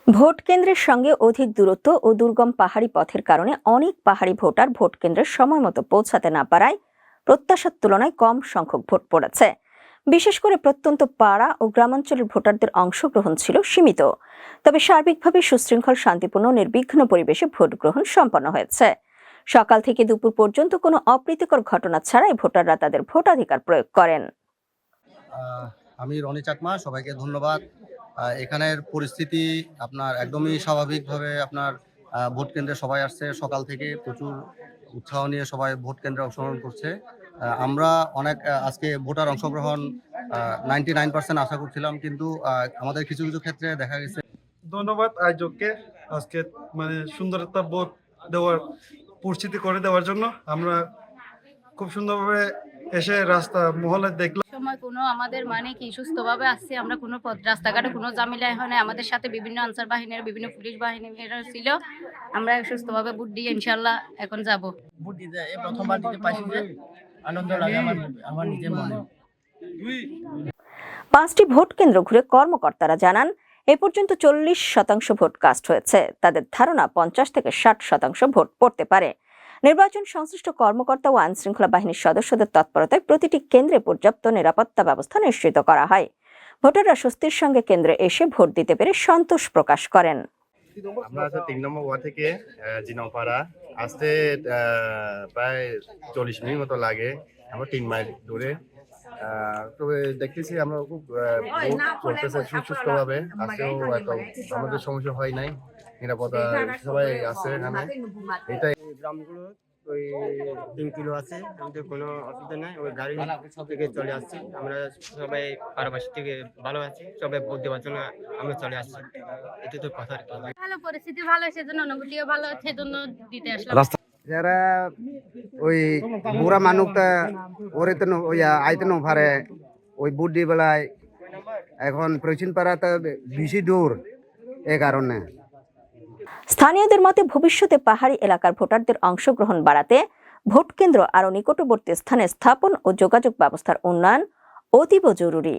Vote কেন্দ্রের সঙ্গে অধিক দূরত্ব ও দুর্গম পাহাড়ি পথের কারণে অনেক পাহাড়ি ভোটার ভোট কেন্দ্রে সময় মতো পৌঁছাতে না পারায় প্রত্যাশার তুলনায় কম সংখ্যক ভোট পড়েছে। বিশেষ করে প্রত্যন্ত পাড়া ও গ্রামাঞ্চলের ভোটারদের অংশগ্রহণ ছিল সীমিত। তবে সার্বিকভাবে সুশৃঙ্খল, শান্তিপূর্ণ, নির্বিঘ্ন পরিবেশে ভোট গ্রহণ সম্পন্ন হয়েছে। সকাল থেকে দুপুর পর্যন্ত কোনো অপ্রীতিকর ঘটনা ছাড়াই ভোটাররা তাদের ভোটাধিকার প্রয়োগ করেন। আমি রনি চাকমা, সবাইকে ধন্যবাদ। এখানের পরিস্থিতি আপনার একদমই স্বাভাবিকভাবে আপনার ভোট কেন্দ্রে সবাই আসছে, সকাল থেকে প্রচুর উৎসাহ নিয়ে সবাই ভোট কেন্দ্রে অংশগ্রহণ করছে। আমরা অনেক আজকে ভোটার অংশগ্রহণ 99% আশা করছিলাম, কিন্তু আমাদের কিছু কিছু ক্ষেত্রে দেখা গেছে। ধন্যবাদ আয়োজককে আজকে সুন্দর একটা ভোট দেওয়ার পরিস্থিতি করে দেওয়ার জন্য। আমরা খুব সুন্দরভাবে এসে রাস্তা মহলে দেখলাম। সময় কোনো আমাদের কি সুস্থভাবে আসছে, আমরা কোনো রাস্তাঘাটে কোনো ঝামেলা হয় না। আমাদের সাথে বিভিন্ন আনসার বাহিনীর, বিভিন্ন পুলিশ বাহিনী ছিল। আমরা সুস্থভাবে ভোট দিয়ে ইনশাল্লাহ এখন যাব। ভোট দিতে প্রথমবার দিতে পারছি যে আনন্দ লাগে আমার নিজের মনে। 5টি ভোট কেন্দ্র ঘুরে কর্মকর্তারা জানান, এ পর্যন্ত 40% ভোট কাস্ট হয়েছে। তাদের ধারণা 50 থেকে 60% ভোট পড়তে পারে। নির্বাচন সংশ্লিষ্ট কর্মকর্তা ও আইনশৃঙ্খলা বাহিনীর সদস্যদের তৎপরতায় প্রতিটি কেন্দ্রে পর্যাপ্ত নিরাপত্তা ব্যবস্থা নিশ্চিত করা হয়। ভোটাররা স্বস্তির সঙ্গে কেন্দ্রে এসে ভোট দিতে পেরে সন্তোষ প্রকাশ করেন। আমরা 3 নম্বর ওয়ার্ড থেকে জিনাপাড়া আসতে প্রায় 40 মিনিট মতো লাগে। আমরা 3 মাইল দূরে। তবে দেখতেছি আমরা খুব চলতেছে সুস্থভাবে। আজকেও আমাদের সমস্যা হয় নাই, নিরাপত্তা সবাই আছে এখানে। এটাই গ্রামগুলো ওই 3 কিলো আছে, আমাদের কোনো অসুবিধা নাই। ওই গাড়ি থেকে চলে আসছি, আমরা সবাই পাড়াবাসী থেকে ভালো আছি, সবাই ভোট দেওয়ার জন্য আমরা চলে আসছি। এটা তো কথা। ভালো পরিস্থিতি, ভালো সেজন্য অনুভূতিও ভালো, সেজন্য দিতে আসলাম। যারা ওই বুড়া মানুষটা ওরে তো ওই আইতে পারে ওই বুদ্ধি বেলায় এখন প্রাচীন পাড়াটা বেশি দূর, এ কারণে। স্থানীয়দের মতে ভবিষ্যতে পাহাড়ি এলাকার ভোটারদের অংশগ্রহণ বাড়াতে ভোট কেন্দ্র আরও নিকটবর্তী স্থানে স্থাপন ও যোগাযোগ ব্যবস্থার উন্নয়ন অতীব জরুরি।